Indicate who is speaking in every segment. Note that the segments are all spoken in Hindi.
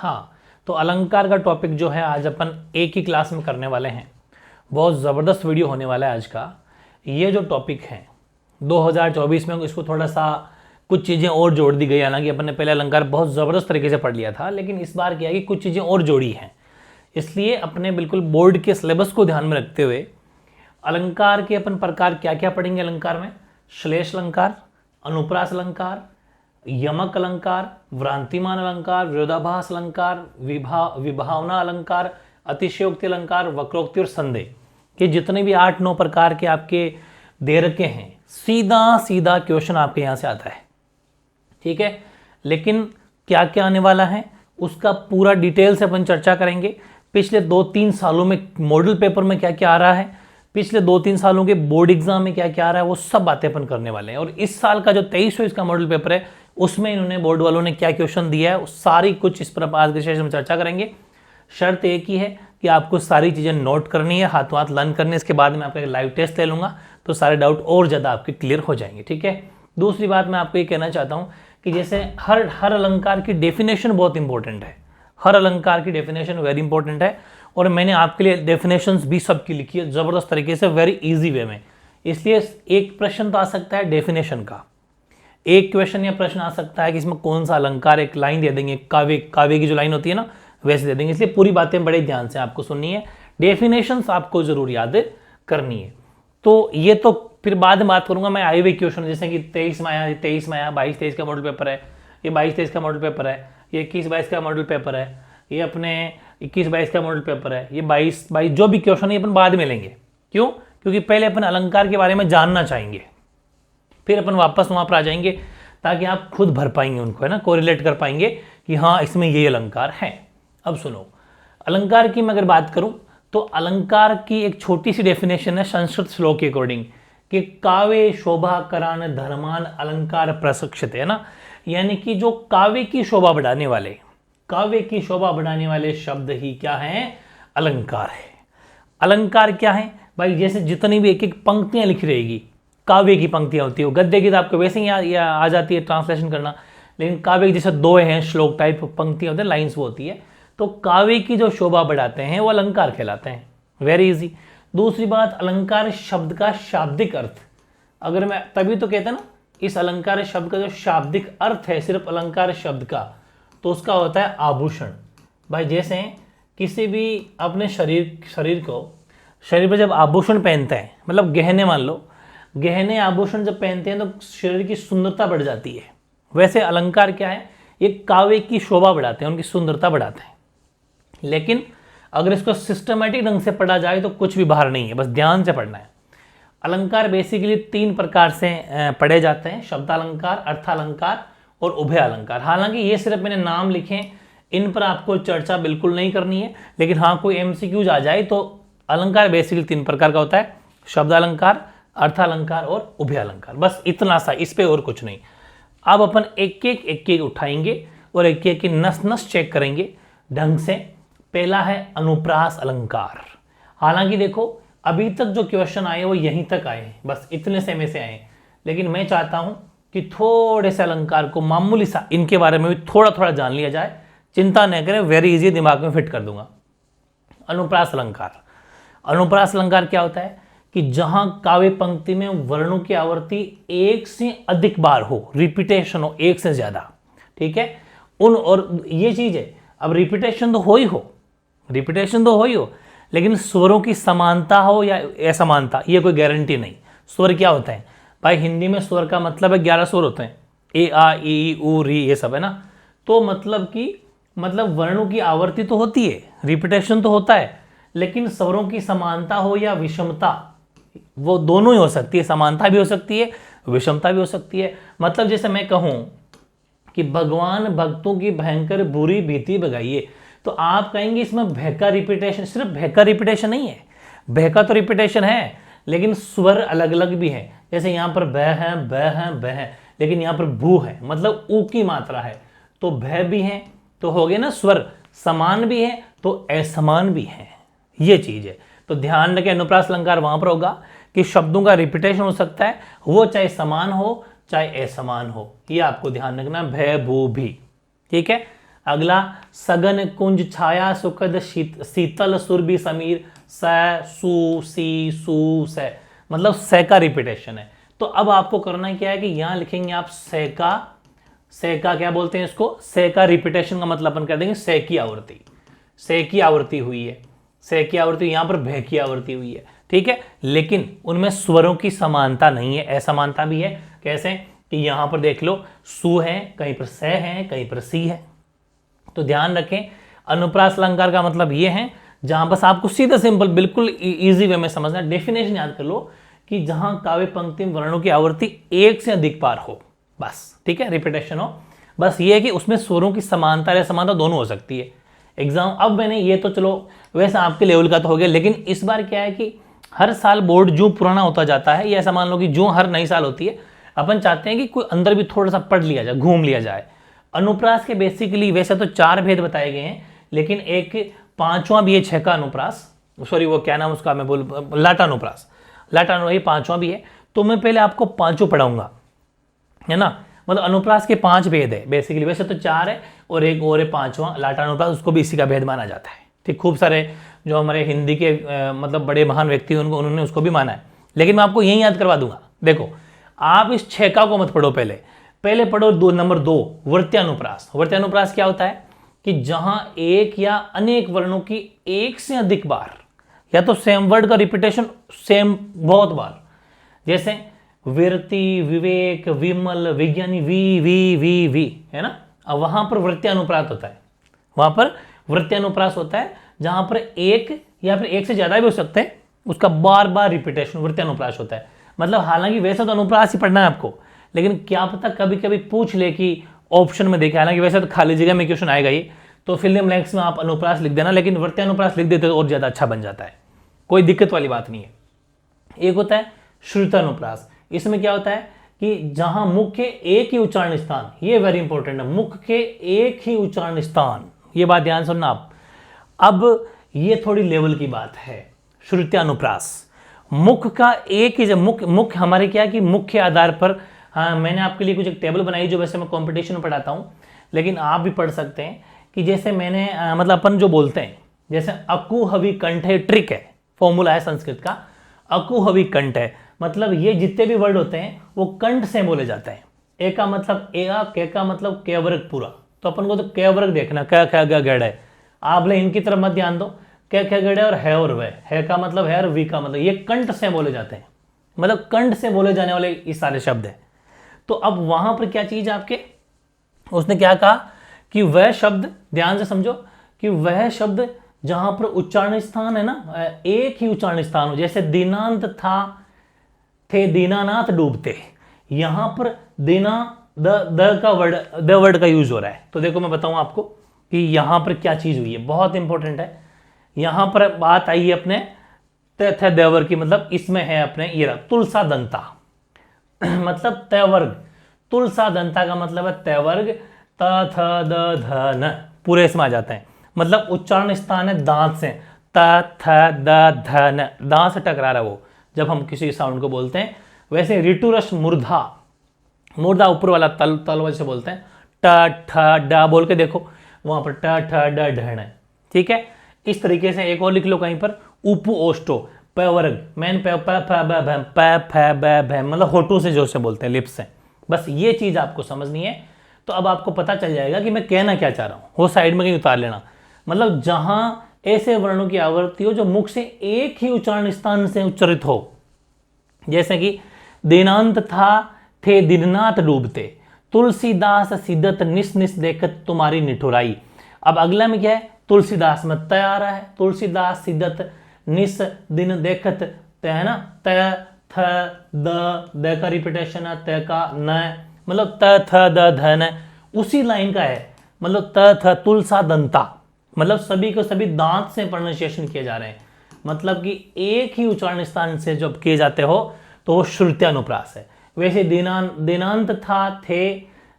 Speaker 1: हाँ, तो अलंकार का टॉपिक जो है आज अपन एक ही क्लास में करने वाले हैं। बहुत ज़बरदस्त वीडियो होने वाला है आज का। ये जो टॉपिक है 2024 में इसको थोड़ा सा कुछ चीज़ें और जोड़ दी गई। हालांकि अपन ने पहले अलंकार बहुत ज़बरदस्त तरीके से पढ़ लिया था, लेकिन इस बार क्या है कि कुछ चीज़ें और जोड़ी हैं। इसलिए अपने बिल्कुल बोर्ड के सिलेबस को ध्यान में रखते हुए अलंकार के अपन प्रकार क्या क्या पढ़ेंगे अलंकार में। श्लेष अलंकार, अनुप्रास अलंकार, यमक अलंकार, भ्रांतिमान अलंकार, विरोधाभास अलंकार, विभावना अलंकार, अतिशयोक्ति अलंकार, वक्रोक्ति और संदेह के जितने भी 8-9 प्रकार के आपके दे रखे हैं, सीधा सीधा क्वेश्चन आपके यहाँ से आता है। ठीक है, लेकिन क्या क्या आने वाला है उसका पूरा डिटेल से अपन चर्चा करेंगे। पिछले 2-3 सालों में मॉडल पेपर में क्या क्या आ रहा है, पिछले 2-3 सालों के बोर्ड एग्जाम में क्या क्या आ रहा है, वो सब बातें अपन करने वाले हैं। और इस साल का जो 2300 इसका मॉडल पेपर है उसमें इन्होंने बोर्ड वालों ने क्या क्वेश्चन दिया है, सारी कुछ इस पर आज के सेशन में चर्चा करेंगे। शर्त एक ही है कि आपको सारी चीज़ें नोट करनी है, हाथों हाथ लर्न करनी है। इसके बाद मैं आपका लाइव टेस्ट ले लूँगा तो सारे डाउट और ज़्यादा आपके क्लियर हो जाएंगे। ठीक है, दूसरी बात मैं आपको ये कहना चाहता हूँ कि जैसे हर अलंकार की डेफिनेशन बहुत इंपॉर्टेंट है। हर अलंकार की डेफिनेशन वेरी इंपॉर्टेंट है और मैंने आपके लिए डेफिनेशंस भी सबकी लिखी है ज़बरदस्त तरीके से, वेरी इजी वे में। इसलिए एक प्रश्न तो आ सकता है डेफिनेशन का, एक क्वेश्चन या प्रश्न आ सकता है कि इसमें कौन सा अलंकार, एक लाइन दे देंगे, काव्य की जो लाइन होती है ना वैसे दे देंगे। इसलिए पूरी बातें बड़े ध्यान से आपको सुननी है, डेफिनेशंस आपको जरूर याद करनी है। तो ये तो फिर बाद में बात करूंगा मैं आए हुए क्वेश्चन, जैसे कि 23 में आया, 22-23 का मॉडल पेपर है, ये 22-23 का मॉडल पेपर है, ये 21-22 का मॉडल पेपर है, ये अपने 21-22 का मॉडल पेपर है, ये 22 जो भी क्वेश्चन है अपन बाद में लेंगे। क्यों? क्योंकि पहले अपन अलंकार के बारे में जानना चाहेंगे, फिर अपन वापस वहां पर आ जाएंगे ताकि आप खुद भर पाएंगे उनको, है ना, कोरिलेट कर पाएंगे कि हाँ इसमें ये अलंकार है। अब सुनो, अलंकार की मैं अगर बात करूं तो अलंकार की एक छोटी सी डेफिनेशन है संस्कृत श्लोक के अकॉर्डिंग कि काव्य शोभा करान धर्मान अलंकार प्रशिक्षित, है ना, यानी कि जो काव्य की शोभा बढ़ाने वाले शब्द ही क्या हैं, अलंकार है। अलंकार क्या है भाई, जैसे जितनी भी एक एक पंक्तियां लिखी रहेगी, काव्य की पंक्तियां होती है, गद्य की तो आपको वैसे ही आ जाती है ट्रांसलेशन करना, लेकिन काव्य की जैसे 2 हैं श्लोक टाइप पंक्तियां होती है, लाइन्स वो होती है, तो काव्य की जो शोभा बढ़ाते हैं वो अलंकार कहलाते हैं। Very easy. दूसरी बात, अलंकार शब्द का शाब्दिक अर्थ, अगर मैं तभी तो कहते हैं ना इस अलंकार शब्द का जो शाब्दिक अर्थ है सिर्फ अलंकार शब्द का, तो उसका होता है आभूषण। भाई जैसे किसी भी अपने शरीर पर जब आभूषण पहनते हैं, मतलब गहने, मान लो गहने आभूषण जब पहनते हैं तो शरीर की सुंदरता बढ़ जाती है। वैसे अलंकार क्या है, ये काव्य की शोभा बढ़ाते हैं, उनकी सुंदरता बढ़ाते हैं। लेकिन अगर इसको सिस्टमेटिक ढंग से पढ़ा जाए तो कुछ भी बाहर नहीं है, बस ध्यान से पढ़ना है। अलंकार बेसिकली 3 प्रकार से पढ़े जाते हैं, शब्दालंकार, अर्थालंकार और उभय अलंकार। हालांकि ये सिर्फ मैंने नाम लिखे, इन पर आपको चर्चा बिल्कुल नहीं करनी है, लेकिन हाँ कोई MCQs आ जाए तो अलंकार बेसिकली 3 प्रकार का होता है, शब्दालंकार, अर्थालंकार और उभय अलंकार। बस इतना सा, इस पे और कुछ नहीं। अब अपन एक एक उठाएंगे और एक एक की नस चेक करेंगे ढंग से। पहला है अनुप्रास अलंकार। हालांकि देखो अभी तक जो क्वेश्चन आए वो यहीं तक आए हैं, बस इतने से में से आए, लेकिन मैं चाहता हूं कि थोड़े से अलंकार को मामूली सा इनके बारे में भी थोड़ा जान लिया जाए। चिंता न करें, वेरी इजी, दिमाग में फिट कर दूंगा। अनुप्रास अलंकार क्या होता है कि जहां काव्य पंक्ति में वर्णों की आवृत्ति 1 से अधिक बार हो, रिपीटेशन हो 1 से ज्यादा, ठीक है, और ये चीज है, अब रिपीटेशन तो हो ही हो, लेकिन स्वरों की समानता हो या असमानता ये कोई गारंटी नहीं। स्वर क्या होता है भाई, हिंदी में स्वर का मतलब है 11 स्वर होते हैं, ए आ ई उ री, ये सब है ना। तो मतलब वर्णों की आवृत्ति तो होती है, रिपीटेशन तो होता है, लेकिन स्वरों की समानता हो या विषमता, वो दोनों ही हो सकती है, समानता भी हो सकती है, विषमता भी हो सकती है। मतलब जैसे मैं कहूं कि भगवान भक्तों की भयंकर बुरी भीति भगाइए, तो आप कहेंगे इसमें भय का रिपीटेशन, सिर्फ भय का रिपीटेशन नहीं है, भय का तो रिपीटेशन है, लेकिन स्वर अलग अलग भी है। जैसे यहाँ पर ब है, लेकिन यहाँ पर भू है, मतलब ऊ की मात्रा है, तो भय भी है, तो हो गए ना स्वर, समान भी है तो असमान भी है, ये चीज है। तो ध्यान रखें, अनुप्रास अलंकार वहां पर होगा कि शब्दों का रिपीटेशन हो सकता है, वो चाहे समान हो चाहे असमान हो, ये आपको ध्यान रखना, भय भू भी। ठीक है, अगला सगन कुंज छाया सुखद शीतल सुरभि समीर, स सु सी सु से, मतलब से का रिपीटेशन है। तो अब आपको करना क्या है कि यहां लिखेंगे आप से का क्या बोलते हैं इसको, से का रिपीटेशन का मतलब अपन कर देंगे से की आवृत्ति, से की आवृत्ति हुई है, से की आवृत्ति, यहां पर भय की आवृत्ति हुई है, ठीक है। लेकिन उनमें स्वरों की समानता नहीं है, असमानता भी है। कैसे कि यहां पर देख लो सु है, कहीं पर से है, कहीं पर सी है। तो ध्यान रखें अनुप्रास अलंकार का मतलब ये है जहां बस आपको सीधा सिंपल बिल्कुल इजी वे में समझना, डेफिनेशन याद कर लो कि जहां काव्य पंक्ति में वर्णों की आवृत्ति एक से अधिक बार हो, बस, ठीक है, रिपीटेशन हो, बस ये है कि उसमें स्वरों की समानता या समानता दोनों हो सकती है। एग्जाम अब मैंने ये तो चलो वैसे आपके लेवल का तो हो गया, लेकिन इस बार क्या है कि हर साल बोर्ड जो पुराना होता जाता है, या ऐसा मान लो कि जो हर नई साल होती है, अपन चाहते हैं कि कोई अंदर भी थोड़ा सा पढ़ लिया जाए, घूम लिया जाए। अनुप्रास के बेसिकली वैसे तो 4 भेद बताए गए हैं, लेकिन एक 5वां भी है 6 का अनुप्रास, सॉरी वो क्या नाम उसका मैं बोल, लाटानुप्रास, लाटानु 5वां भी है। तो मैं पहले आपको 5 पढ़ाऊंगा, है ना, मतलब अनुप्रास के 5 भेद है बेसिकली, वैसे तो 4 है और एक और है 5वां लाटानुप्रास, उसको भी इसी का भेद माना जाता है, ठीक। खूब सारे जो हमारे हिंदी के मतलब बड़े महान व्यक्ति उन्होंने उसको भी माना है, लेकिन मैं आपको यही याद करवा दूंगा। देखो आप इस 6 को मत पढ़ो, पहले पढ़ो नंबर 2 वर्त्यानुप्रास। वर्त्यानुप्रास क्या होता है कि जहां एक या अनेक वर्णों की एक से अधिक बार, या तो सेम वर्ड का रिपीटेशन सेम बहुत बार, जैसे विरति, विवेक, विमल, विज्ञानी, वी, है ना। अब वहां पर वृत्यानुप्रास होता है, वहां पर वृत्यानुप्रास होता है जहां पर एक या फिर एक से ज्यादा भी हो सकते हैं, उसका बार बार रिपीटेशन वृत्यानुप्रास होता है। मतलब हालांकि वैसे तो अनुप्रास ही पढ़ना है आपको, लेकिन क्या पता कभी कभी पूछ ले कि ऑप्शन में देखे, हालांकि वैसे तो खाली जगह में क्वेश्चन आएगा ये, तो फिल इन ब्लैंक्स में आप अनुप्रास लिख देना, लेकिन वृत्यानुप्रास लिख देते तो और ज्यादा अच्छा बन जाता है, कोई दिक्कत वाली बात नहीं है। एक होता है श्रुतानुप्रास, इसमें क्या होता है कि जहां मुख के एक ही उच्चारण स्थान, ये वेरी इंपॉर्टेंट है, मुख के एक ही उच्चारण स्थान, ये बात ध्यान सुनना आप। अब ये थोड़ी लेवल की बात है, श्रुत्यानुप्रास मुख का एक ही, मुख हमारे क्या कि मुख्य आधार पर, हाँ मैंने आपके लिए कुछ एक टेबल बनाई जो वैसे मैं कंपटीशन में पढ़ाता हूं, लेकिन आप भी पढ़ सकते हैं कि जैसे मैंने मतलब अपन जो बोलते हैं, जैसे अकु हवि कंठ है, ट्रिक है, फॉर्मूला है संस्कृत का, अकु हवि कंठ है, मतलब ये जितने भी वर्ड होते हैं वो कंठ से बोले जाते हैं। ए का मतलब एगा, के का मतलब के वर्ग पूरा, तो अपन को तो के वर्ग देखना, क ख ग गड़ है, आप ले इनकी तरफ मत ध्यान दो, के ख गड़ और है और वह, है का मतलब है और वी का मतलब, ये कंठ से बोले जाते हैं, मतलब कंठ से बोले जाने वाले ये सारे शब्द हैं। तो अब वहां पर क्या चीज आपके, उसने क्या कहा कि वह शब्द, ध्यान से समझो, कि वह शब्द जहां पर उच्चारण स्थान है ना, एक ही उच्चारण स्थान हो, जैसे दीनांत था, थे दीनानाथ डूबते, यहां पर दीना द का वर्ड, द वर्ड का यूज हो रहा है। तो देखो मैं बताऊं आपको कि यहां पर क्या चीज हुई है, बहुत इंपॉर्टेंट है। यहां पर बात आई है अपने थे देवर की, मतलब इसमें है अपने ये तुलसा दंता, मतलब तयवर्ग, तुलसा दंता का मतलब है तयवर्ग, त थ द ध न पूरे इसमें आ जाते हैं, मतलब उच्चारण स्थान है दांत से, त थ द ध न, दांत से टकरा रहा है वो जब हम किसी साउंड को बोलते हैं। वैसे ऋतुरस मूर्धा, मूर्धा ऊपर वाला तल से बोलते हैं, ट ठ ड बोल के देखो वहां पर ट ठ ड ढण है, ठीक है। इस तरीके से एक और लिख लो कहीं पर, उपु ओष्टो, प वर्ग, मैन प फ ब, मतलब होठों से जो से बोलते हैं, लिप्स से, बस ये चीज आपको समझनी है। तो अब आपको पता चल जाएगा कि मैं कहना क्या चाह रहा हूं, वो साइड में कहीं उतार लेना, मतलब जहां ऐसे वर्णों की आवृत्ति हो जो मुख से एक ही उच्चारण स्थान से उच्चरित हो, जैसे कि दीनांत था, थे दीननाथ डूबते, तुलसीदास सिद्धत निस निस देखत तुम्हारी निठुराई। अब अगला में क्या है, तुलसीदास में तय आ रहा है, तुलसीदास सिद्धत निस दिन देखत, तय है ना, तय थ द का रिपीटेशन है, तय का न, मतलब त थ द ध न उसी लाइन का है, मतलब त थ तुलसा दंता, मतलब सभी को सभी दांत से प्रोनाउंसिएशन किए जा रहे हैं, मतलब कि एक ही उच्चारण स्थान से जब किए जाते हो तो वो श्रुत्यानुप्रास है। वैसे दिनांत था, थे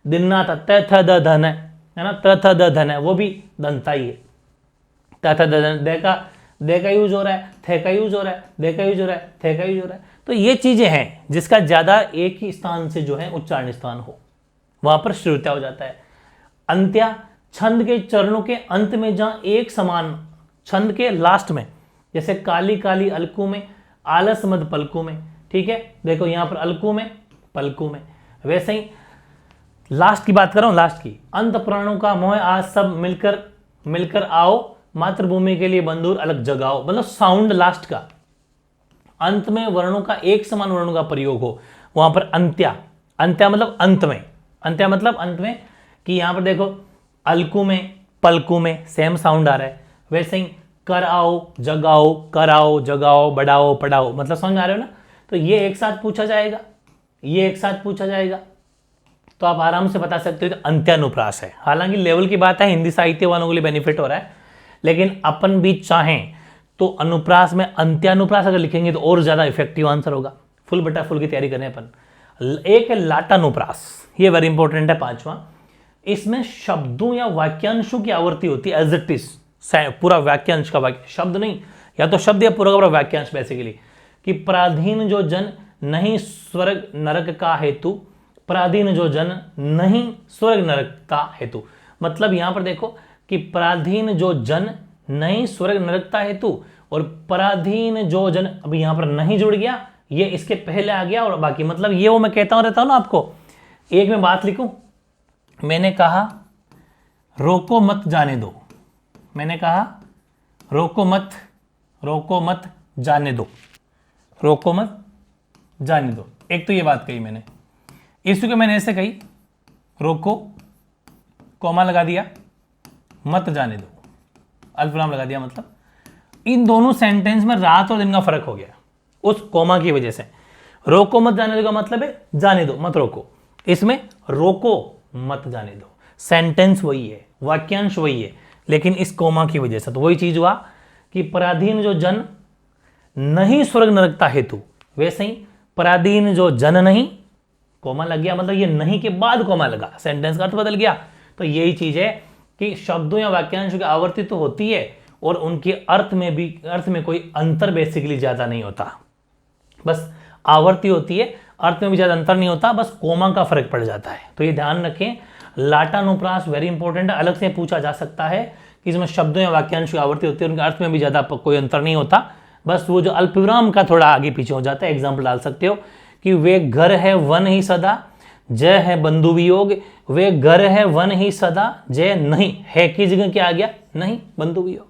Speaker 1: दिन्ना था, त थ द धन है ना, त थ द धन है, वो भी दंता ही है, त थ द धन, दे का यूज हो रहा है, थे का यूज हो रहा है, दे का यूज हो रहा है, थे का यूज हो रहा है। तो ये चीजें हैं जिसका ज्यादा एक ही स्थान से जो है उच्चारण स्थान हो, वहां पर श्रुत्या हो जाता है। अंत्या छंद के चरणों के अंत में जहां एक समान, छंद के लास्ट में, जैसे काली काली अलकू में, आलस मद पलकू में, ठीक है, देखो यहां पर अलकू में, पलकू में, वैसे ही लास्ट की बात कर रहा हूं, लास्ट की, अंत प्राणों का मोह आज सब मिलकर मिलकर आओ, मातृभूमि के लिए बंधुर अलग जगाओ, मतलब साउंड लास्ट का, अंत में वर्णों का एक समान वर्णों का प्रयोग हो, वहां पर अंत्या, अंत्या मतलब अंत में, अंत्या मतलब अंत में, कि यहां पर देखो अलकू में पलकू में सेम साउंड आ रहा है, वैसे ही कर आओ जगाओ, कराओ जगाओ, बढ़ाओ पढ़ाओ, मतलब समझ आ रहे हो ना। तो ये एक साथ पूछा जाएगा, ये एक साथ पूछा जाएगा, तो आप आराम से बता सकते हो कि अंत्यानुप्रास है। हालांकि लेवल की बात है, हिंदी साहित्य वालों के लिए बेनिफिट हो रहा है, लेकिन अपन भी चाहें तो अनुप्रास में अंत्यानुप्रास अगर लिखेंगे तो और ज्यादा इफेक्टिव आंसर होगा। फुल बटा फुल की तैयारी करें अपन। एक है लाटानुप्रास, ये वेरी इंपॉर्टेंट है, पांचवा। इसमें शब्दों या वाक्यांशों की आवृत्ति होती है एज इट इज, पूरा वाक्यांश का वाक्य, शब्द नहीं, या तो शब्द या पूरा का पूरा वाक्यांश बेसिकली, कि पराधीन जो जन नहीं स्वर्ग नरक का हेतु, पराधीन जो जन नहीं स्वर्ग नरक का हेतु, मतलब यहां पर देखो कि पराधीन जो जन नहीं स्वर्ग नरकता हेतु, और पराधीन जो जन, अभी यहां पर नहीं जुड़ गया, ये इसके पहले आ गया, और बाकी मतलब ये वो मैं कहता हूं रहता हूं ना आपको। एक में बात लिखूं, मैंने कहा रोको मत जाने दो, मैंने कहा रोको मत जाने दो, रोको मत जाने दो, एक तो ये बात कही मैंने। इसको मैंने ऐसे कही, रोको कोमा लगा दिया, मत जाने दो अल्पविराम लगा दिया, मतलब इन दोनों सेंटेंस में रात और दिन का फर्क हो गया उस कोमा की वजह से। रोको मत जाने दो का मतलब है जाने दो मत रोको, इसमें रोको मत जाने दो, सेंटेंस वही है, वाक्यांश वही है, लेकिन इस कोमा की वजह से तो वही चीज हुआ कि पराधीन जो जन नहीं स्वर्ग नरकता हेतु, वैसे ही पराधीन जो जन नहीं, कोमा लग गया, मतलब ये नहीं के बाद कोमा लगा, सेंटेंस का अर्थ बदल गया। तो यही चीज है कि शब्दों या वाक्यांशों की आवर्ती तो होती है, और उनके अर्थ में कोई अंतर बेसिकली ज्यादा नहीं होता, बस आवर्ती होती है, अर्थ में भी ज्यादा अंतर नहीं होता, बस कोमा का फर्क पड़ जाता है। तो ये ध्यान रखें, लाटानुप्रास वेरी इंपॉर्टेंट है, अलग से पूछा जा सकता है कि इसमें शब्दों या वाक्यांश की आवर्ती होती है, उनके अर्थ में भी ज्यादा कोई अंतर नहीं होता, बस वो जो अल्पविराम का थोड़ा आगे पीछे हो जाता है। एग्जाम्पल डाल सकते हो कि वे घर है वन ही सदा, जय है बंधु वियोग, वे घर है वन ही सदा, जय नहीं है की जगह क्या आ गया, नहीं बंधु वियोग।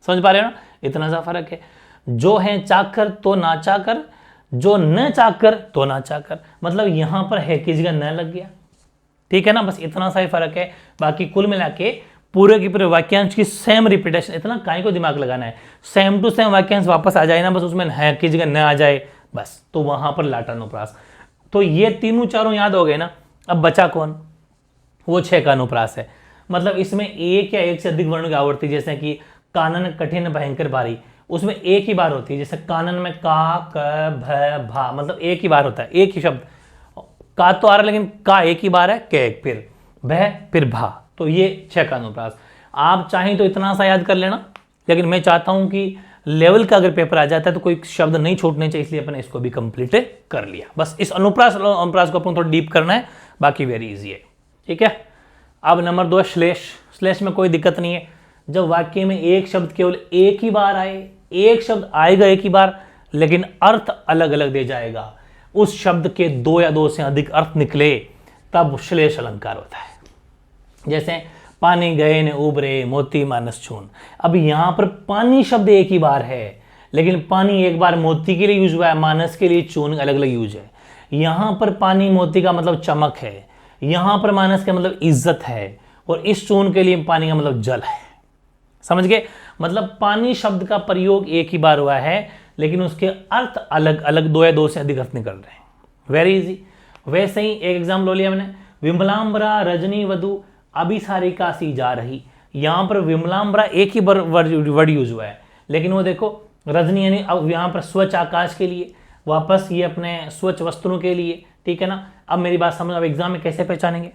Speaker 1: समझ पा रहे हो ना, इतना सा फर्क है। जो है चाकर तो ना चाकर, जो न चाकर तो ना चाकर, मतलब यहां पर है की जगह न लग गया, ठीक है ना, बस इतना सा ही फर्क है। बाकी कुल मिला के पूरे की पूरे वाक्यांश की सेम रिपीटेशन, इतना काहे को दिमाग लगाना है, सेम टू सेम वाक्यांश वापस आ जाए ना, बस उसमें है की जगह न आ जाए बस, तो वहां पर लाटानुप्रास। तो ये तीनों चारों याद हो गए ना। अब बचा कौन, वो 6 का अनुप्रास है, मतलब इसमें एक या एक से अधिक वर्णों की आवर्ती, जैसे कि कानन कठिन भयंकर भारी, उसमें एक ही बार होती है, जैसे कानन में का क भ भा, मतलब एक ही बार होता है, एक ही शब्द, का तो आ रहा है लेकिन का एक ही बार है, के एक फिर भय फिर भा, तो ये 6 का अनुप्रास। आप चाहें तो इतना सा याद कर लेना, लेकिन मैं चाहता हूं कि लेवल का अगर पेपर आ जाता है तो कोई शब्द नहीं छूटने चाहिए, इसलिए अपने इसको भी कंप्लीट कर लिया। बस इस अनुप्रास को अपन थोड़ा डीप करना है, बाकी वेरी इजी है, ठीक है। अब नंबर 2 श्लेष। श्लेष में कोई दिक्कत नहीं है, जब वाक्य में एक शब्द केवल एक ही बार आए, एक शब्द आएगा एक ही बार, लेकिन अर्थ अलग अलग दे जाएगा, उस शब्द के 2 या 2 से अधिक अर्थ निकले, तब श्लेष अलंकार होता है। जैसे पानी गए ने उबरे मोती मानस छून, अब यहां पर पानी शब्द एक ही बार है, लेकिन पानी एक बार मोती के लिए यूज हुआ है, मानस के लिए चून अलग अलग यूज है। यहां पर पानी मोती का मतलब चमक है, यहां पर मानस का मतलब इज्जत है, और इस चून के लिए पानी का मतलब जल है। समझ गए, मतलब पानी शब्द का प्रयोग एक ही बार हुआ है, लेकिन उसके अर्थ अलग अलग 2 या 2 से अधिक अर्थ निकल रहे हैं। Very easy. वैसे ही एक एग्जाम्पल लिया मैंने, विमलांबरा रजनी वधु अभिसारिका सी जा रही, यहां पर विमलांबरा एक ही वर्ड यूज हुआ है, लेकिन वो देखो रजनी यानी अब यहां पर स्वच्छ आकाश के लिए, वापस ये अपने स्वच्छ वस्त्रों के लिए, ठीक है ना। अब मेरी बात समझ, अब एग्जाम में कैसे पहचानेंगे,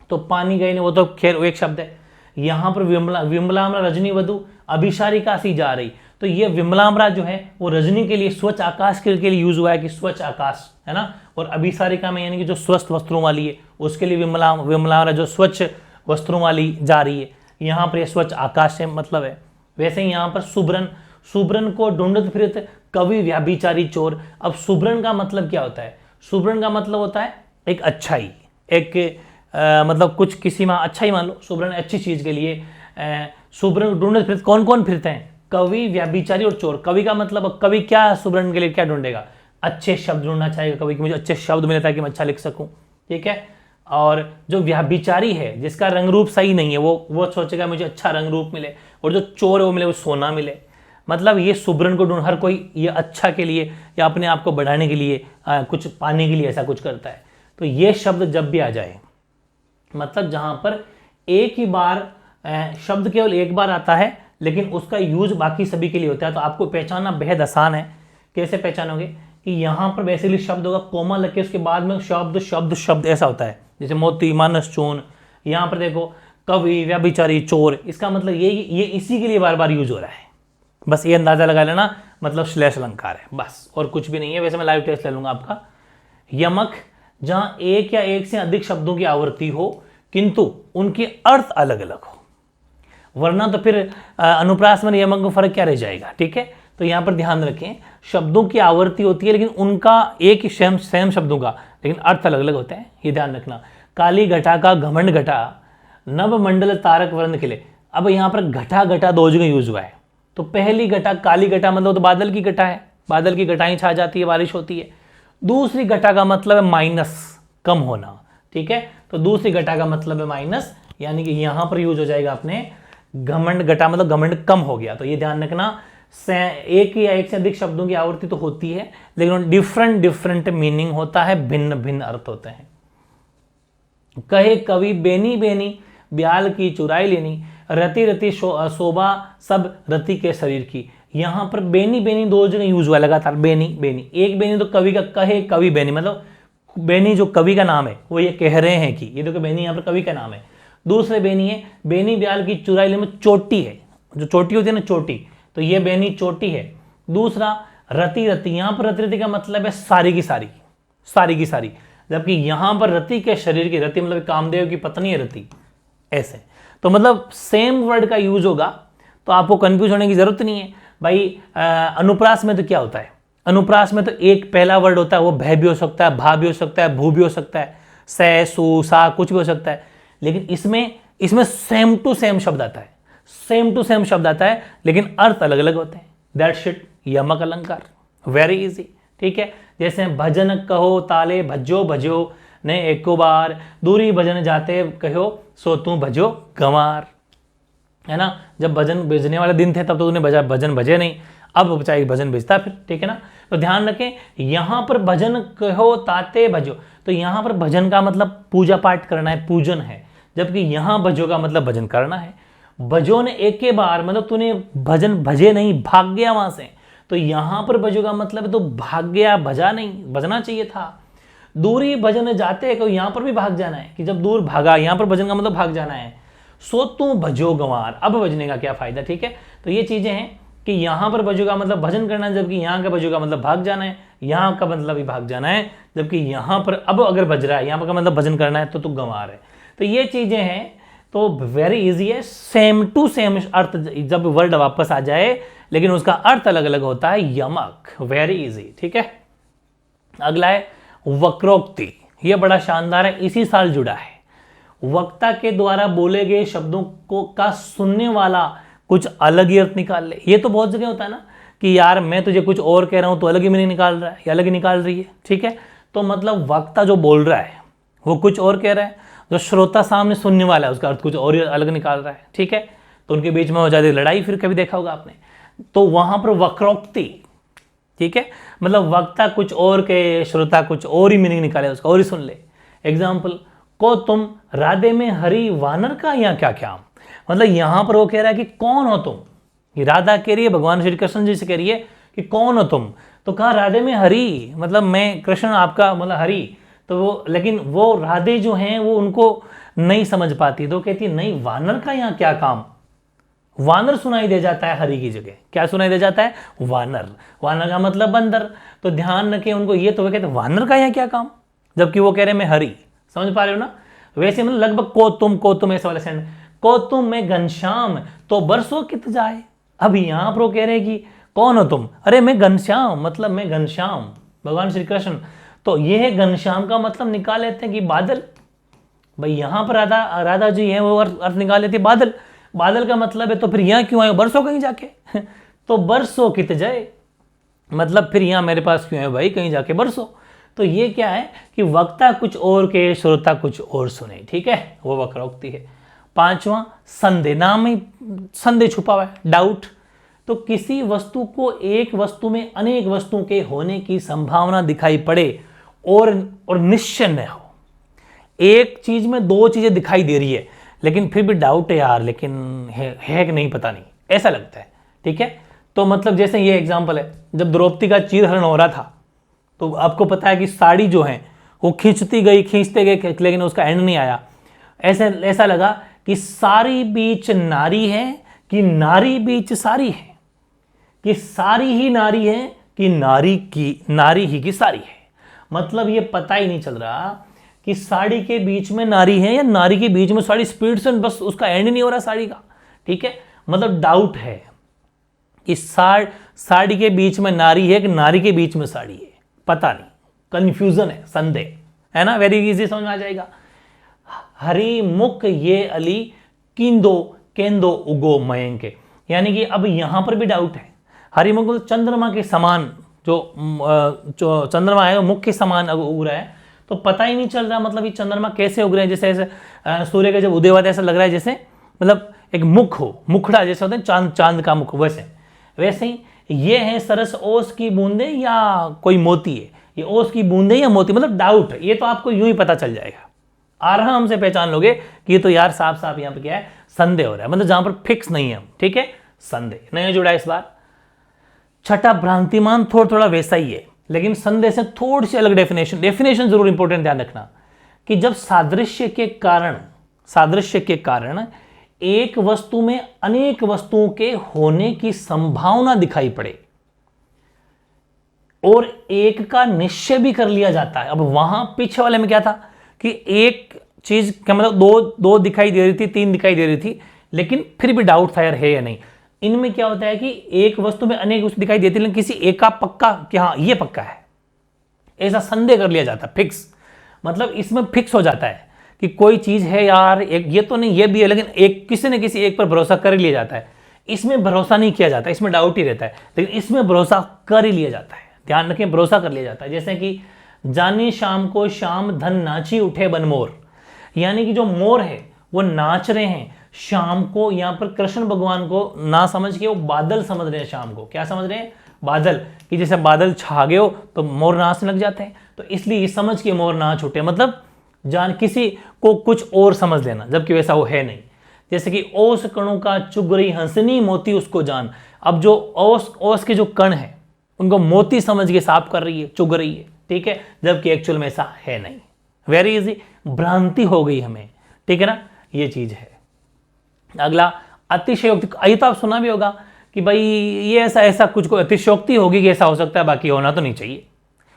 Speaker 1: तो पानी गए ने वो तो खैर एक शब्द है, यहां पर विमलाम्रा रजनी वधु अभिसारिका सी जा रही, तो ये विमलाम्रा जो है वो रजनी के लिए स्वच्छ आकाश के लिए यूज हुआ है कि स्वच्छ आकाश है ना, और अभिसारिका में यानी कि जो स्वस्थ वस्त्रों वाली है उसके लिए विमलाम्रा जो स्वच्छ वस्त्रों वाली जा रही है, यहाँ पर स्वच्छ आकाश से मतलब है। वैसे ही यहाँ पर सुब्रन, सुब्रन को ढूंढत फिरत कवि व्याभिचारी चोर। अब सुब्रन का मतलब क्या होता है? सुब्रन का मतलब होता है एक अच्छाई, एक मतलब कुछ किसी में अच्छा ही मान लो, सुब्रन अच्छी चीज के लिए सुब्रन ढूंढते फिरते, कौन कौन फिरते हैं? कवि, व्याभिचारी और चोर। कवि का मतलब, कवि क्या सुब्रन के लिए क्या ढूंढेगा? अच्छे शब्द ढूंढना चाहेगा कवि, कि मुझे अच्छे शब्द मिले ताकि मैं अच्छा लिख सकूं, ठीक है। और जो व्याभिचारी है, जिसका रंग रूप सही नहीं है, वो सोचेगा मुझे अच्छा रंग रूप मिले, और जो चोर है वो मिले, वो सोना मिले। मतलब ये सुब्रन को ढूंढ, हर कोई ये अच्छा के लिए या अपने आप को बढ़ाने के लिए कुछ पाने के लिए ऐसा कुछ करता है। तो ये शब्द जब भी आ जाए, मतलब जहां पर एक ही बार शब्द केवल एक बार आता है लेकिन उसका यूज बाकी सभी के लिए होता है, तो आपको पहचानना बेहद आसान है। कैसे पहचानोगे? कि यहां पर बेसिकली शब्द होगा, कोमा लग के उसके बाद में शब्द शब्द शब्द ऐसा होता है, जैसे मोती, मानस, चून। यहां पर देखो कवि, व्याभिचारी, चोर, इसका मतलब ये इसी के लिए बार बार यूज हो रहा है। बस ये अंदाजा लगा लेना, मतलब श्लेष अलंकार है, बस और कुछ भी नहीं है। वैसे मैं लाइव टेस्ट ले लूंगा आपका। यमक, जहां एक या एक से अधिक शब्दों की आवृत्ति हो किंतु उनके अर्थ अलग अलग हो, वरना तो फिर अनुप्रास में यमक में फर्क क्या रह जाएगा, ठीक है। तो यहां पर ध्यान रखें, शब्दों की आवृत्ति होती है लेकिन उनका एक ही सेम शब्दों का, लेकिन अर्थ अलग अलग होते हैं, ये ध्यान रखना। काली घटा का घमंड घटा, नव मंडल तारक वर्ण खिले। अब यहां पर घटा घटा दो जगह यूज हुआ है। तो पहली घटा, काली घटा मतलब तो बादल की घटा है, बादल की घटाएं छा जाती है, बारिश होती है। दूसरी घटा का मतलब है माइनस, कम होना, ठीक है। तो दूसरी घटा का मतलब है माइनस, यानी कि यहां पर यूज हो जाएगा अपने घमंड घटा, मतलब घमंड कम हो गया। तो ये ध्यान रखना, एक या एक से अधिक शब्दों की आवृत्ति तो होती है लेकिन डिफरेंट मीनिंग होता है, भिन्न भिन्न अर्थ होते हैं। कहे कवि बेनी बेनी, ब्याल की चुराई लेनी, रति रति शोभा सब रति के शरीर की। यहां पर बेनी बेनी दो जगह यूज हुआ लगातार, बेनी बेनी। एक बेनी तो कवि का, कहे कवि बेनी मतलब बेनी जो कवि का नाम है वो ये कह रहे हैं कि ये, देखो बेनी यहाँ पर कवि का नाम है। दूसरे बेनी है बेनी ब्याल की चुराई ले में, चोटी है, जो चोटी होती है ना चोटी, तो ये बेनी चोटी है। दूसरा रति रति, यहां पर रति रति का मतलब है सारी की सारी, सारी की सारी, जबकि यहां पर रति के शरीर की, रति मतलब कामदेव की पत्नी है रति, ऐसे। तो मतलब सेम वर्ड का यूज होगा, तो आपको कंफ्यूज होने की जरूरत नहीं है भाई। अनुप्रास में तो क्या होता है? अनुप्रास में तो एक पहला वर्ड होता है, वो भय भी हो सकता है, भा भी हो सकता है, भू भी हो सकता है, से, सु, सा, कुछ भी हो सकता है। लेकिन इसमें सेम टू सेम शब्द आता है, सेम टू सेम शब्द आता है लेकिन अर्थ अलग अलग होते हैं। दैट्स इट, यमक अलंकार, वेरी इजी, ठीक है। जैसे भजन कहो ताले भजो भजो ने एको बार, दूरी भजन जाते कहो सो तू भजो गंवार, है ना। जब भजन भेजने वाले दिन थे तब तो तूने भजन भजे नहीं, अब चाहे भजन भेजता फिर, ठीक है ना। तो ध्यान रखें, यहां पर भजन कहो ताते भजो, तो यहां पर भजन का मतलब पूजा पाठ करना है, पूजन है, जबकि यहां भजो का मतलब भजन करना है। भजो ने एक के बार मतलब तूने भजन भजे नहीं, भाग गया वहां से, तो यहां पर भजो का मतलब तो भाग गया, भजा नहीं, भजना चाहिए था। दूरी भजन जाते हैं, यहां पर भी भाग जाना है, कि जब दूर भागा, यहां पर भजन का मतलब भाग जाना है। सो तू भजो गंवार, अब भजने का क्या फायदा, ठीक है। तो ये चीजें हैं कि यहां पर भजो का मतलब भजन करना है, जबकि यहां का भजो का मतलब भाग जाना है, यहां का मतलब भी भाग जाना है, जबकि यहां पर अब अगर भज रहा है, यहां पर का मतलब भजन करना है तो तू गंवार है। तो ये चीजें हैं, तो वेरी इजी है, सेम टू सेम अर्थ जब वर्ड वापस आ जाए लेकिन उसका अर्थ अलग अलग होता है, यमक, वेरी इजी, ठीक है। अगला है वक्रोक्ति, यह बड़ा शानदार है, इसी साल जुड़ा है। वक्ता के द्वारा बोले गए शब्दों को का सुनने वाला कुछ अलग ही अर्थ निकाल ले। ये तो बहुत जगह होता है ना कि यार मैं तुझे कुछ और कह रहा हूं तो अलग ही मीनिंग निकाल रहा है या अलग ही निकाल रही है, ठीक है। तो मतलब वक्ता जो बोल रहा है वो कुछ और कह रहा है, जो श्रोता सामने सुनने वाला है उसका अर्थ कुछ और अलग निकाल रहा है, ठीक है। तो उनके बीच में हो जाती है लड़ाई, फिर कभी देखा होगा आपने। तो वहां पर वक्रोक्ति, ठीक है, मतलब वक्ता कुछ और के, श्रोता कुछ और ही मीनिंग निकाले, उसका और ही सुन ले। एग्जाम्पल, को तुम राधे में हरि वानर का या क्या क्या, मतलब यहां पर वो कह रहा है कि कौन हो तुम, ये राधा कह रही है भगवान श्री कृष्ण जी से कह रही है कि कौन हो तुम, तो कहा राधे में हरि, मतलब मैं कृष्ण आपका मतलब हरि। तो वो, लेकिन वो राधे जो हैं वो उनको नहीं समझ पाती, तो कहती है नहीं वानर का यहाँ क्या काम, वानर सुनाई दे जाता है हरि की जगह, क्या सुनाई दे जाता है, वानर, वानर का मतलब बंदर। तो ध्यान रखें उनको, ये तो वो कहते हैं वानर का यहाँ क्या काम, जबकि वो कह रहे मैं हरि, समझ पा रहे हो ना। वैसे मतलब लगभग को तुम ऐसे वाला सेंड, को तुम में घनश्याम तो बरसों कित जाए। अब यहां पर वो कह रहे कि कौन हो तुम, अरे मैं घनश्याम, मतलब मैं घनश्याम भगवान श्री कृष्ण। तो यह घनश्याम का मतलब निकाल लेते हैं कि बादल। भाई यहां पर राधा जी हैं, वो अर्थ निकाल लेते बादल, बादल का मतलब है तो फिर यहां क्यों आए, बरसों कहीं जाके तो बरसों कित जाए, मतलब फिर यहां मेरे पास क्यों है भाई, कहीं जाके बरसों। तो ये क्या है कि वक्ता कुछ और के, श्रोता कुछ और सुने, ठीक है, वो वक्रोक्ति है। पांचवा संदेह, नाम में संदेह छुपा हुआ है, डाउट। तो किसी वस्तु को एक वस्तु में अनेक वस्तुओं के होने की संभावना दिखाई पड़े और निश्चय न हो। एक चीज में दो चीजें दिखाई दे रही है लेकिन फिर भी डाउट है यार, लेकिन है कि नहीं पता नहीं, ऐसा लगता है, ठीक है। तो मतलब जैसे ये एग्जांपल है, जब द्रौपदी का चीरहरण हो रहा था तो आपको पता है कि साड़ी जो है वो खींचते गए लेकिन उसका एंड नहीं आया। ऐसा लगा कि सारी बीच नारी है कि नारी बीच सारी है, कि सारी ही नारी है कि नारी ही की सारी है। मतलब ये पता ही नहीं चल रहा कि साड़ी के बीच में नारी है या नारी के बीच में साड़ी, स्पीड से बस उसका एंड नहीं हो रहा साड़ी का, ठीक है। मतलब डाउट है कि साड़ी के बीच में नारी है कि नारी के बीच में साड़ी है, पता नहीं, कंफ्यूजन है, संदेह है ना, वेरी इजी समझ में आ जाएगा। हरि मुख ये अली किंदो केंदो उगो मयंक, यानी कि अब यहां पर भी डाउट है। हरिमुख मतलब चंद्रमा के समान, जो चंद्रमा है वो मुख के समान उग रहा है, तो पता ही नहीं चल रहा मतलब ये चंद्रमा कैसे उग रहे हैं। जैसे ऐसे सूर्य का जब उदय हुआ ऐसा लग रहा है जैसे मतलब एक मुख हो, मुखड़ा जैसे होता है चांद का मुख, वैसे ही ये है सरस ओस की बूंदे या कोई मोती है, ये ओस की बूंदे या मोती, मतलब डाउट है। ये तो आपको यूं ही पता चल जाएगा, आराम से पहचान लोगे कि ये तो यार साफ साफ यहाँ पे क्या है, संदेह हो रहा है, मतलब जहां पर फिक्स नहीं है, ठीक है, संदेह नहीं जुड़ा इस बार। छठा भ्रांतिमान थोड़ा वैसा ही है लेकिन संदेह से थोड़ी सी अलग डेफिनेशन जरूर इंपॉर्टेंट ध्यान रखना कि जब सादृश्य के कारण एक वस्तु में अनेक वस्तुओं के होने की संभावना दिखाई पड़े और एक का निश्चय भी कर लिया जाता है। अब वहां पीछे वाले में क्या था कि एक चीज क्या मतलब दो दिखाई दे रही थी, तीन दिखाई दे रही थी, लेकिन फिर भी डाउट था यार है या नहीं। इनमें क्या होता है कि एक वस्तु में अनेक वस्तु दिखाई देती है लेकिन किसी एक का पक्का कि हाँ ये पक्का है, ऐसा संदेह कर लिया जाता है, फिक्स। मतलब इसमें फिक्स हो जाता है कि कोई चीज है यार, एक ये तो नहीं ये भी है, लेकिन एक किसी न किसी एक पर भरोसा कर लिया जाता है। इसमें भरोसा नहीं किया जाता, इसमें डाउट ही रहता है, लेकिन इसमें भरोसा कर ही लिया जाता है। ध्यान रखें, भरोसा कर लिया जाता है। जैसे कि जानी शाम को शाम धन नाची उठे बनमोर, यानी कि जो मोर है वो नाच रहे हैं शाम को, यहां पर कृष्ण भगवान को ना समझ के वो बादल समझ रहे हैं। शाम को क्या समझ रहे हैं, बादल, कि जैसे बादल छा गए हो तो मोर नाचने लग जाते हैं, तो इसलिए समझ के मोर नाच उठे, मतलब जान किसी को कुछ और समझ लेना, जबकि वैसा वो है नहीं। जैसे कि ओस कणों का चुग रही हंसनी मोती उसको जान, अब जो ओस के जो कण है उनको मोती समझ के साफ कर रही है, चुग रही है, ठीक है, जबकि एक्चुअल में ऐसा है नहीं। वेरी इजी, भ्रांति हो गई हमें, ठीक है ना, ये चीज है। अगला अतिशयोक्ति, ये तो आप सुना भी होगा कि भाई ये ऐसा कुछ कोई अतिशयोक्ति होगी कि ऐसा हो सकता है, बाकी होना तो नहीं चाहिए।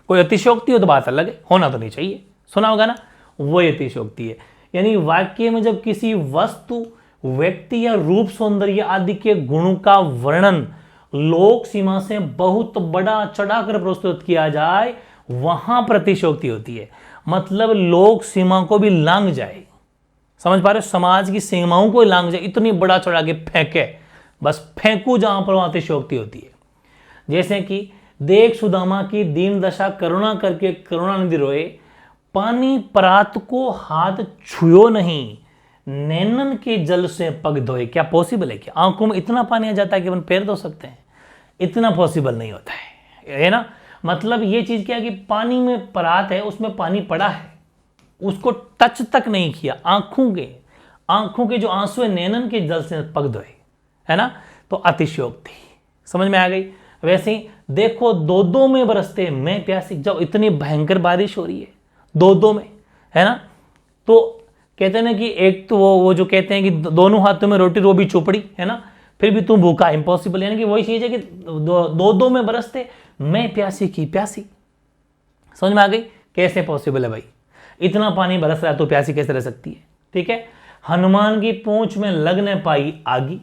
Speaker 1: कोई अतिशयोक्ति हो तो बात अलग है, होना तो नहीं चाहिए, सुना होगा ना, वो अतिशयोक्ति है। यानी वाक्य में जब किसी वस्तु, व्यक्ति या रूप, सौंदर्य आदि के गुणों का वर्णन लोक सीमा से बहुत बड़ा चढ़ाकर प्रस्तुत किया जाए, वहां पर अतिशयोक्ति होती है। मतलब लोक सीमा को भी लांघ जाए, समझ पा रहे हो, समाज की सीमाओं को लांघ जाए, इतनी बड़ा चढ़ा के फेंके, बस फेंकू जहां पर वहां अतिशयोक्ति होती है। जैसे कि देख सुदामा की दीन दशा करुणा करके करुणानिधि रोए, पानी परात को हाथ छुयो नहीं, नैनन के जल से पग धोए। क्या पॉसिबल है? क्या आंखों में इतना पानी आ जाता है कि अपन पैर धो सकते हैं? इतना पॉसिबल नहीं होता है ना। मतलब ये चीज क्या है कि पानी में परात है, उसमें पानी पड़ा है, उसको टच तक नहीं किया, आंखों के जो आंसू है नैनन के जल से पग धोए, है ना। तो अतिशयोक्ति समझ में आ गई। वैसे ही देखो दो में बरसते मैं प्यासी, जब इतनी भयंकर बारिश हो रही है दो में, है ना, तो कहते हैं ना कि एक तो वो जो कहते हैं कि दोनों हाथों में रोटी, वो भी चोपड़ी, है ना, फिर भी तू भूखा, इम्पॉसिबल। यानी कि वही चीज है कि दो में बरसते मैं प्यासी की प्यासी। समझ में आ गई कैसे पॉसिबल है भाई। इतना पानी बरस रहा है तो प्यासी कैसे रह सकती है? ठीक है। हनुमान की पूंछ में लग न पाई आगी,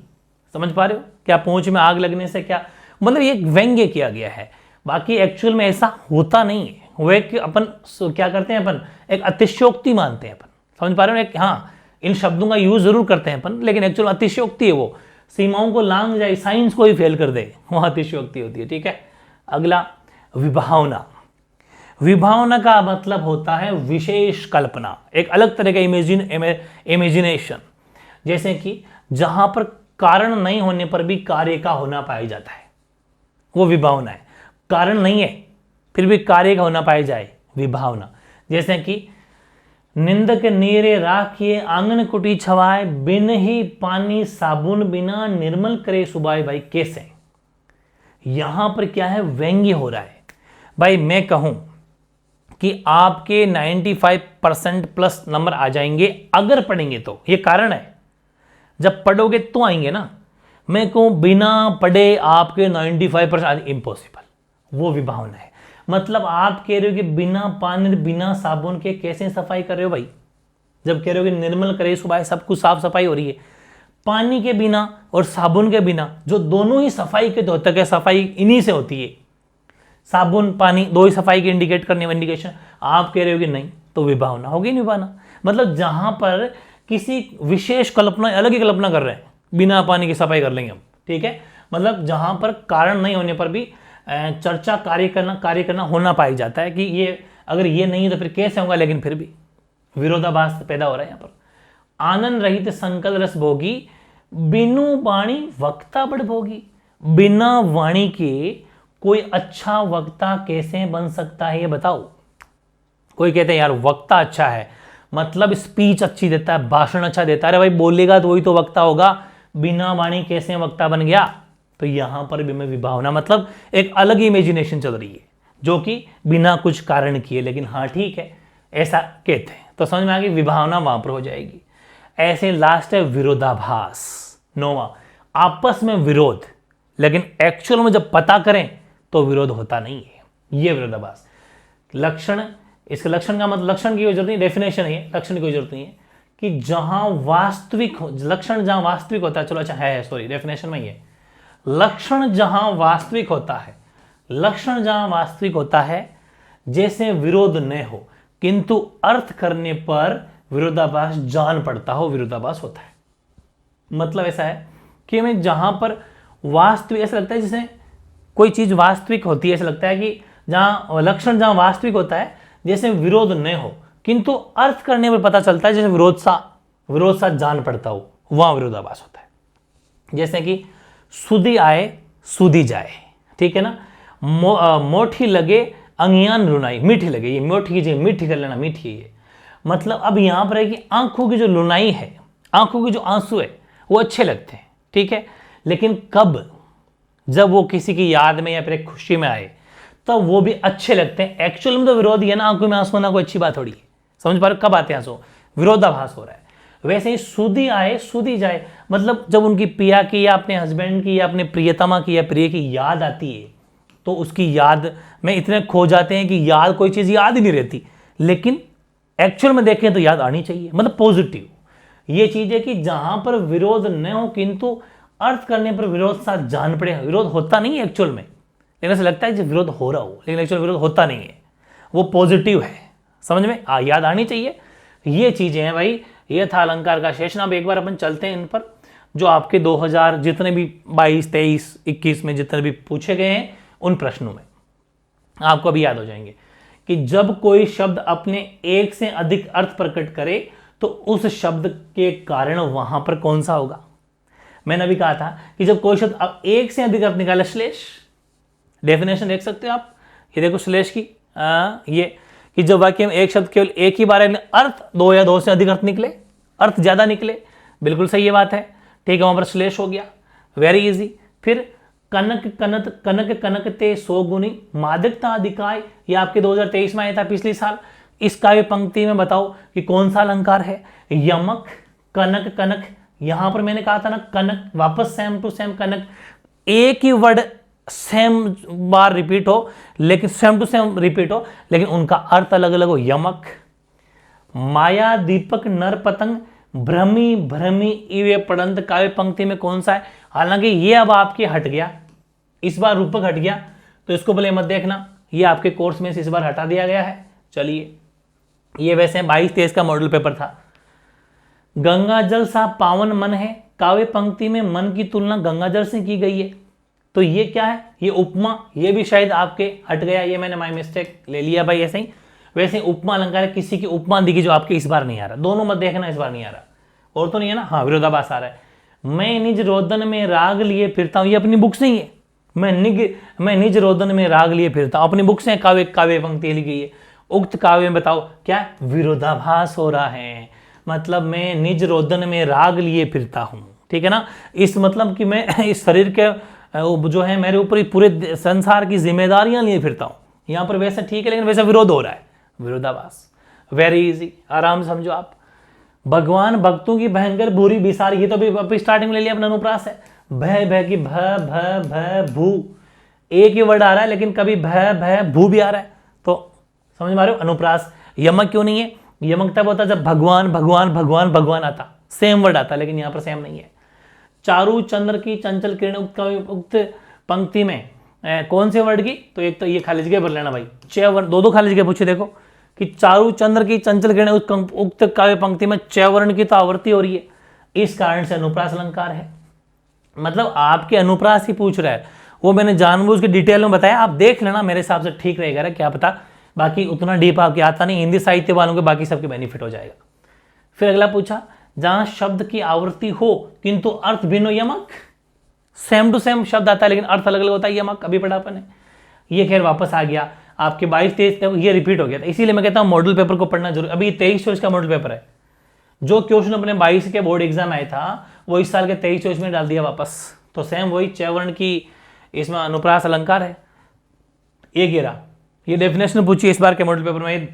Speaker 1: समझ पा रहे हो? क्या पूंछ में आग लगने से क्या, मतलब ये एक व्यंग्य किया गया है, बाकी एक्चुअल में ऐसा होता नहीं है। वो एक अपन क्या करते हैं, अपन एक अतिशयोक्ति मानते हैं अपन, समझ पा रहे हो? एक हाँ, इन शब्दों का यूज जरूर करते हैं अपन, लेकिन एक्चुअल अतिशयोक्ति है, वो सीमाओं को लांघ जाए, साइंस को ही फेल कर दे, वो अतिशयोक्ति होती है। ठीक है। अगला विभावना। विभावना का मतलब होता है विशेष कल्पना, एक अलग तरह का इमेजिनेशन, जैसे कि जहां पर कारण नहीं होने पर भी कार्य का होना पाया जाता है, वो विभावना है। कारण नहीं है फिर भी कार्य का होना पाया जाए, विभावना। जैसे कि निंदक नीरे राखिए आंगन कुटी छवाए, बिन ही पानी साबुन बिना निर्मल करे सुबाए। भाई कैसे, यहां पर क्या है, व्यंग्य हो रहा है। भाई मैं कहूं कि आपके 95% प्लस नंबर आ जाएंगे अगर पढ़ेंगे तो, ये कारण है, जब पढ़ोगे तो आएंगे ना। मैं कहूं बिना पढ़े आपके 95% इम्पॉसिबल, वो विभावना है। मतलब आप कह रहे हो कि बिना पानी बिना साबुन के कैसे सफाई कर रहे हो भाई, जब कह रहे हो कि निर्मल करे सुबह, सब कुछ साफ सफाई हो रही है। पानी के बिना और साबुन के बिना, जो दोनों ही सफाई के होते हैं, सफाई इन्हीं से होती है, साबुन पानी दो ही सफाई के इंडिकेट करने में इंडिकेशन, आप कह रहे हो कि नहीं, तो विभावना होगी निभाना। मतलब जहां पर किसी विशेष कल्पना, अलग ही कल्पना कर रहे हैं, बिना पानी की सफाई कर लेंगे हम। ठीक है। मतलब जहां पर कारण नहीं होने पर भी चर्चा कार्य करना होना पाया जाता है कि ये अगर ये नहीं है तो फिर कैसे होगा, लेकिन फिर भी विरोधाभास पैदा हो रहा है यहां पर। आनंद रहित संकल रस भोगी, बिनु वाणी वक्ता बड़ भोगी। बिना वाणी के कोई अच्छा वक्ता कैसे बन सकता है, ये बताओ। कोई कहते हैं यार वक्ता अच्छा है, मतलब स्पीच अच्छी देता है, भाषण अच्छा देता है। अरे भाई बोलेगा तो वही तो वक्ता होगा, बिना वाणी कैसे वक्ता बन गया? तो यहां पर भी मैं विभावना, मतलब एक अलग इमेजिनेशन चल रही है, जो कि बिना कुछ कारण किए, लेकिन हाँ ठीक है ऐसा कहते हैं, तो समझ में आ गई, विभावना वहां पर हो जाएगी। ऐसे लास्ट है विरोधाभास, 9वां, आपस में विरोध, लेकिन एक्चुअल में जब पता करें तो विरोध होता नहीं है, ये विरोधाभास। लक्षण, इसके लक्षण का मतलब, लक्षण की कोई जरूरत नहीं, डेफिनेशन है, लक्षण की कोई जरूरत नहीं है, कि जहां वास्तविक लक्षण जहां वास्तविक होता है, चलो अच्छा है सॉरी डेफिनेशन में ही है, लक्षण जहां वास्तविक होता है, लक्षण जहां वास्तविक होता है, जैसे विरोध न हो किंतु अर्थ करने पर विरोधाभास जान पड़ता हो, विरोधाभास होता है। मतलब ऐसा है कि हमें जहां पर वास्तविक, ऐसा लगता है जैसे कोई चीज वास्तविक होती है, ऐसा लगता है कि जहां लक्षण जहां वास्तविक होता है, जैसे विरोध न हो किंतु अर्थ करने पर पता चलता है, जैसे विरोध सा जान पड़ता हो, वहां विरोधाभास होता है। जैसे कि सुधी आए सुधी जाए, ठीक है ना, मोठी लगे अंगियान रुनाई, मीठी लगे, ये मोठी कीजिए, मीठी कर लेना, मीठी है ये। मतलब अब यहां पर है कि आंखों की जो लुनाई है, आंखों के जो आंसू है, वो अच्छे लगते हैं, ठीक है, लेकिन कब, जब वो किसी की याद में या फिर एक खुशी में आए, तब वो भी अच्छे लगते हैं। एक्चुअल में तो विरोध ही है ना, आंखों में आंसू होना कोई अच्छी बात थोड़ी है, समझ पा रहे हो? कब आते हैं आंसू, विरोधाभास हो रहा है। वैसे ही सुधी आए सुधी जाए, मतलब जब उनकी पिया की या अपने हस्बैंड की या अपने प्रियतमा की या प्रिय की याद आती है, तो उसकी याद में इतने खो जाते हैं कि याद, कोई चीज याद ही नहीं रहती, लेकिन एक्चुअल में देखें तो याद आनी चाहिए, मतलब पॉजिटिव। ये चीज है कि जहां पर विरोध न हो किंतु अर्थ करने पर विरोध साथ जान पड़े। विरोध होता नहीं है एक्चुअल में, लेकिन ऐसा लगता है कि विरोध हो रहा हो, लेकिन एक्चुअल विरोध होता नहीं है, वो पॉजिटिव है, समझ में याद आनी चाहिए। ये चीजें हैं भाई, ये था अलंकार का शेष। अब एक बार अपन चलते हैं इन पर, जो आपके 2000 जितने भी 22, 23, 21 में जितने भी पूछे गए हैं, उन प्रश्नों में आपको अभी याद हो जाएंगे कि जब कोई शब्द अपने एक से अधिक अर्थ प्रकट करे तो उस शब्द के कारण वहां पर कौन सा होगा। मैंने अभी कहा था कि जब कोई शब्द एक से अधिक अर्थ निकाले, श्लेष, डेफिनेशन देख सकते हो आप, ये देखो श्लेष की, ये कि जब वाक्य में एक शब्द केवल एक ही बार अर्थ दो या दो से अधिक अर्थ निकले, अर्थ ज्यादा निकले, बिल्कुल सही ये बात है, ठीक है, वहां पर श्लेष हो गया, वेरी इजी। फिर कनक कनक कनक कनकते सो गुनी मादकता अधिकाय, ये आपके 2023 में आया था पिछले साल। इस काव्य पंक्ति में बताओ कि कौन सा अलंकार है। यमक कनक कनक, यहां पर मैंने कहा था ना कनक, वापस सेम टू सेम कनक, एक ही वर्ड सेम बार रिपीट हो, लेकिन सेम टू सेम रिपीट हो, लेकिन उनका अर्थ अलग अलग हो। यमक, माया दीपक नर पतंग भ्रमी भ्रमी इवे पड़ंत काव्य पंक्ति में कौन सा है? हालांकि ये अब आपके हट गया, इस बार रूपक हट गया, तो इसको भले मत देखना, ये आपके कोर्स में से इस बार हटा दिया गया है। चलिए, ये वैसे 22-23 का मॉडल पेपर था। गंगा जल सा पावन मन है, काव्य पंक्ति में मन की तुलना गंगा जल से की गई है, तो ये क्या है? ये उपमा, ये भी शायद आपके हट गया, ये मैंने माय मिस्टेक ले लिया भाई ऐसे ही। वैसे उपमा अलंकार है, किसी की उपमा दिखी जो आपके इस बार नहीं आ रहा, दोनों मत देखना, इस बार नहीं आ रहा। और तो नहीं है ना? हाँ, विरोधाभास आ रहा है। मैं निज रोदन में राग लिए फिरता हूं, ये अपनी बुक से ही है। मैं निज रोदन में राग लिए फिरता हूं, अपनी बुक से काव्य पंक्ति लिखी है। उक्त काव्य में बताओ क्या विरोधाभास हो रहा है? मतलब मैं निज रोदन में राग लिए फिरता हूं, ठीक है ना? इस मतलब कि मैं इस शरीर के जो है मेरे ऊपर पूरे संसार की जिम्मेदारियां लिए फिरता हूं। यहां पर वैसा ठीक है, लेकिन वैसा विरोध हो रहा है, विरोधाभास। वेरी इजी, आराम से समझो आप। भगवान भक्तों की भयंकर बुरी बिसारी, ये तो अभी स्टार्टिंग में ले लिया अपना अनुप्रास है। भय भय की भ भू, एक ही वर्ड आ रहा है, लेकिन कभी भय भू भी आ रहा है, तो समझ में आ रहे हो? अनुप्रास। यमक क्यों नहीं है? यमक तब होता जब भगवान भगवान भगवान भगवान आता, सेम वर्ड आता, लेकिन यहां पर सेम नहीं है। चारू चंद्र की चंचल किरण उक्त पंक्ति में कौन से वर्ड की? तो एक तो ये खाली जगह भर लेना भाई, 6 वर्ण, दो खाली जगह पूछे देखो कि चारू चंद्र की चंचल किरण उक्त काव्य पंक्ति में 6 वर्ण की तो आवृत्ति हो रही है, इस कारण से अनुप्रास अलंकार है। मतलब आपके अनुप्रास ही पूछ रहा है, वो मैंने जानबूझ के डिटेल में बताया, आप देख लेना, मेरे हिसाब से ठीक रहेगा, क्या पता, बाकी उतना डीप आपके आता नहीं, हिंदी साहित्य वालों के बाकी सबके बेनिफिट हो जाएगा। फिर अगला पूछा, जहां शब्द की आवृत्ति हो किंतु अर्थ भिन्न हो, यमक। सेम टू सेम शब्द आता है लेकिन अर्थ अलग अलग होता है, यमक। अभी पढ़ा अपन ने, ये खैर वापस आ गया आपके 22-23, ये रिपीट हो गया था, इसीलिए मैं कहता हूं मॉडल पेपर को पढ़ना जरूर। अभी 23 चॉइस का मॉडल पेपर है, जो क्वेश्चन अपने 22 के बोर्ड एग्जाम आया था वो इस साल के 23 चॉइस में डाल दिया वापस, तो सेम वही 6 वर्ण की इसमें अनुप्रास अलंकार है। ये गिरा, ये डेफिनेशन पूछी इस बार के मॉडल पेपर में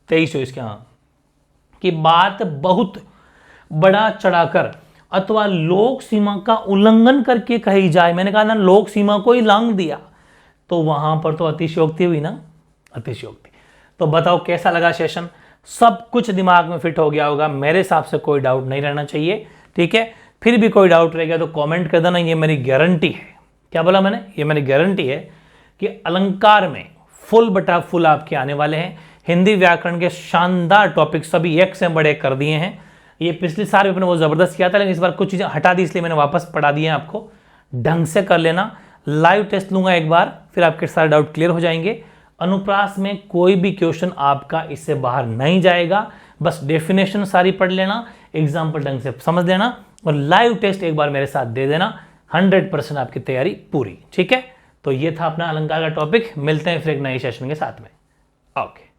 Speaker 1: 23 चॉइस के, हाँ, कि बात बहुत बड़ा चढ़ाकर अथवा लोक सीमा का उल्लंघन करके कही जाए। मैंने कहा ना, लोक सीमा को ही लांघ दिया, तो वहां पर तो अतिशयोक्ति हुई ना, अतिशयोक्ति। तो बताओ कैसा लगा सेशन? सब कुछ दिमाग में फिट हो गया होगा, मेरे हिसाब से कोई डाउट नहीं रहना चाहिए, ठीक है? फिर भी कोई डाउट रहेगा तो कमेंट कर देना, ये मेरी गारंटी है। क्या बोला मैंने? ये मेरी गारंटी है कि अलंकार में फुल बटा फुल आपके आने वाले हैं। हिंदी व्याकरण के शानदार टॉपिक सभी एक से बड़े कर दिए हैं। ये पिछले साल भी अपने वो जबरदस्त किया था, लेकिन इस बार कुछ चीजें हटा दी, इसलिए मैंने वापस पढ़ा दिए हैं आपको। ढंग से कर लेना, लाइव टेस्ट लूंगा एक बार, फिर आपके सारे डाउट क्लियर हो जाएंगे। अनुप्रास में कोई भी क्वेश्चन आपका इससे बाहर नहीं जाएगा, बस डेफिनेशन सारी पढ़ लेना, एग्जाम्पल ढंग से समझ लेना और लाइव टेस्ट एक बार मेरे साथ दे देना, 100% आपकी तैयारी पूरी, ठीक है? तो ये था अपना अलंकार का टॉपिक। मिलते हैं फिर एक नए सेशन के साथ में। ओके।